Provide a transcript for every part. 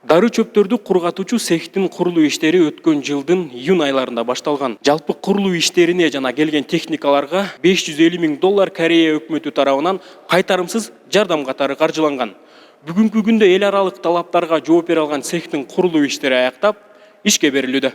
Дары чөптөрдү кургатуучу цехтин курулуу иштери өткөн жылдын июнь айларында башталган. Жалпы курулуу иштерине жана келген техникаларга $550,000 Корея өкмөтү тарабынан кайтарымсыз жардам катары каржыланган. Бүгүнкү күндө эл аралык талаптарга жооп бере алган цехтин курулуу иштери аяктап, ишке берилүүдө.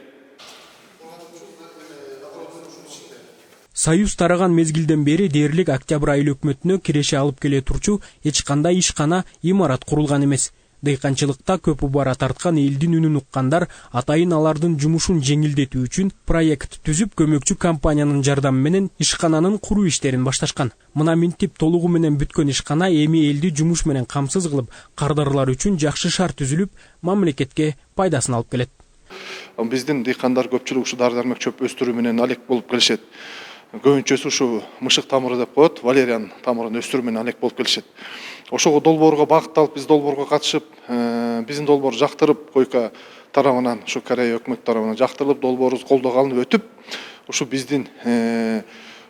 Союз тараган мезгилден бери дээрлик октябрь айыл өкмөтүнө киреше алып келе турчу эч кандай ишкана, имарат курулган эмес. Дыйканчылыкта көп убара тарткан элдин үнүн уккандар атайын алардын жумушун жеңилдетүү үчүн проект түзүп, көмөкчү компаниянын жардамы менен ишкананын куруу иштерин башташкан. Мына минтип толугу менен бүткөн ишкана эми элди жумуш менен камсыз кылып, кардарлар үчүн жакшы шарт түзүлүп, мамлекетке пайдасын алып келет. Биздин дыйкандар көпчүлүк ушу дары дармек чөп өстүрүү менен алек болуп келишет. Көбүнчөсү ушу мышык тамыры деп коет, валериан тамырын өстүрүү менен алек болуп келишет. Ошого долбоорго багытталып, биз долбоорго катышып, биздин долбоор жактырып, койка тарабынан, ушу Корея өкмөт тарабынан жактырылып, долбоорубуз колдоого алынып өтүп, ушу биздин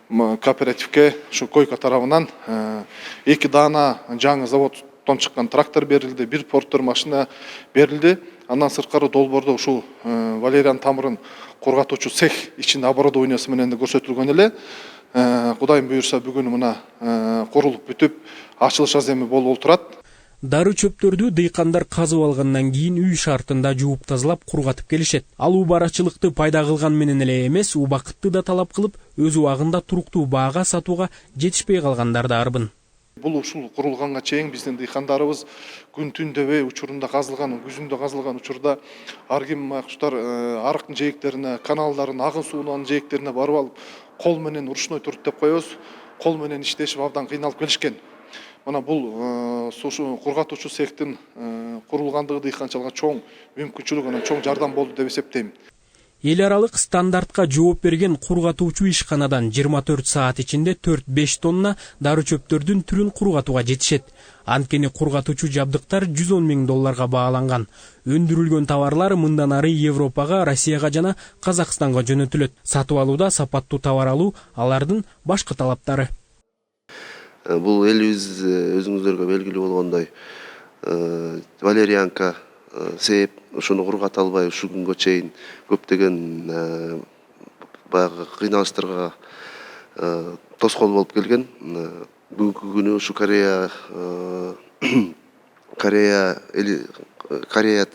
кооперативке ушу койка тарабынан 2 даана жаңы заводтон чыккан трактор берилди, 1 порттор машина берилди. Андан сырткары долбоордо ушул валериан тамырын кургатуучу цех ичинде оборудованиясы менен да көрсөтүлгөн эле. Кудайым буюрса бүгүн мына курулуп бүтүп, ачылыш аземи болуп турат. Дары чөптөрдү дыйкандар казып алгандан кийин үй шартында жууп тазалап кургатып келишет. Ал убарачылыкты пайда кылган менен эле эмес, убакытты да талап кылып, өз убагында туруктуу баага сатууга жетишпей калгандар да арбын. Бул ушул курулганга чейин биздин дыйкандарыбыз күн түн дебей учурунда казылган, күзүндө казылган учурда ар ким макчутар арыктын жээктерине, каналдардын агын суунун жээктерине барып алып, кол менен ручной труд деп коебуз, кол менен иштешип абдан кыйналып келишкен. Мына бул ушу кургатуучу цехтин курулгандыгы дыйканчылыкка чоң мүмкүнчүлүк, анан чоң жардам болду деп эсептейм. Эл аралык стандартка жооп берген кургатуучу ишканадан 24 саат ичинде 4-5 тонна дары чөптөрдүн түрүн кургатууга жетишет. Анткени кургатуучу жабдыктар $110,000 бааланган. Өндүрүлгөн товарлар мындан ары Европага, Россияга жана Казакстанга жөнөтүлөт. Сатып алууда сапаттуу товар алуу алардын башкы талаптары. Бул элибиз өзүңүздөргө белгилүү болгондой валерианка сеп ошону кургата албай ушул күнгө чейин көптөгөн баягы кыйналыштарга тоскоол болуп келген. Бүгүнкү күнү ушу Корея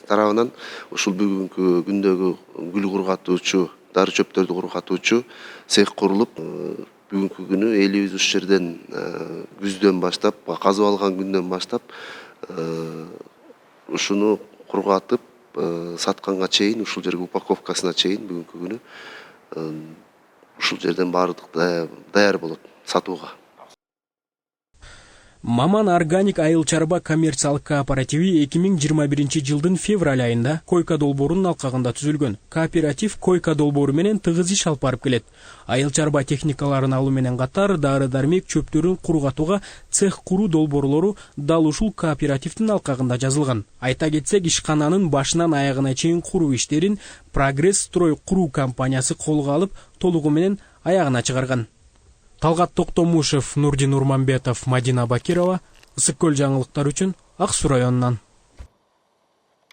тарабынан ушул бүгүнкү күндөгү гүл кургатуучу, дары чөптөрдү кургатуучу цех курулуп, бүгүнкү күнү элибиз ушул жерден күздөн баштап, казып алган күндөн баштап ушуну кургатып сатканга чейин, ушул жерге упаковкасына чейин бүгүнкү күнү ушул жерден баардык даяр болот сатууга. Маман Органик айыл чарба коммерциялык кооперативи 2021 жылдын февраль айында койка долбоорунун алкагында түзүлгөн. Кооператив койка долбоору менен тыгыз иш алып барып келет. Айыл чарба техникаларын алуу менен катар дары дармек чөптөрүн кургатууга цех куруу долбоорлору дал ушул кооперативдин алкагында жазылган. Айта кетсек, ишкананын башынан аягына чейин куруу иштерин Прогресс строй куруу компаниясы колго алып, толугу менен аягына чыгарган. Талгат Токтомушев, Нурдин Урманбетов, Мадина Бакирова, Ысык көл жаңылыктар үчүн Ак Суу районунан.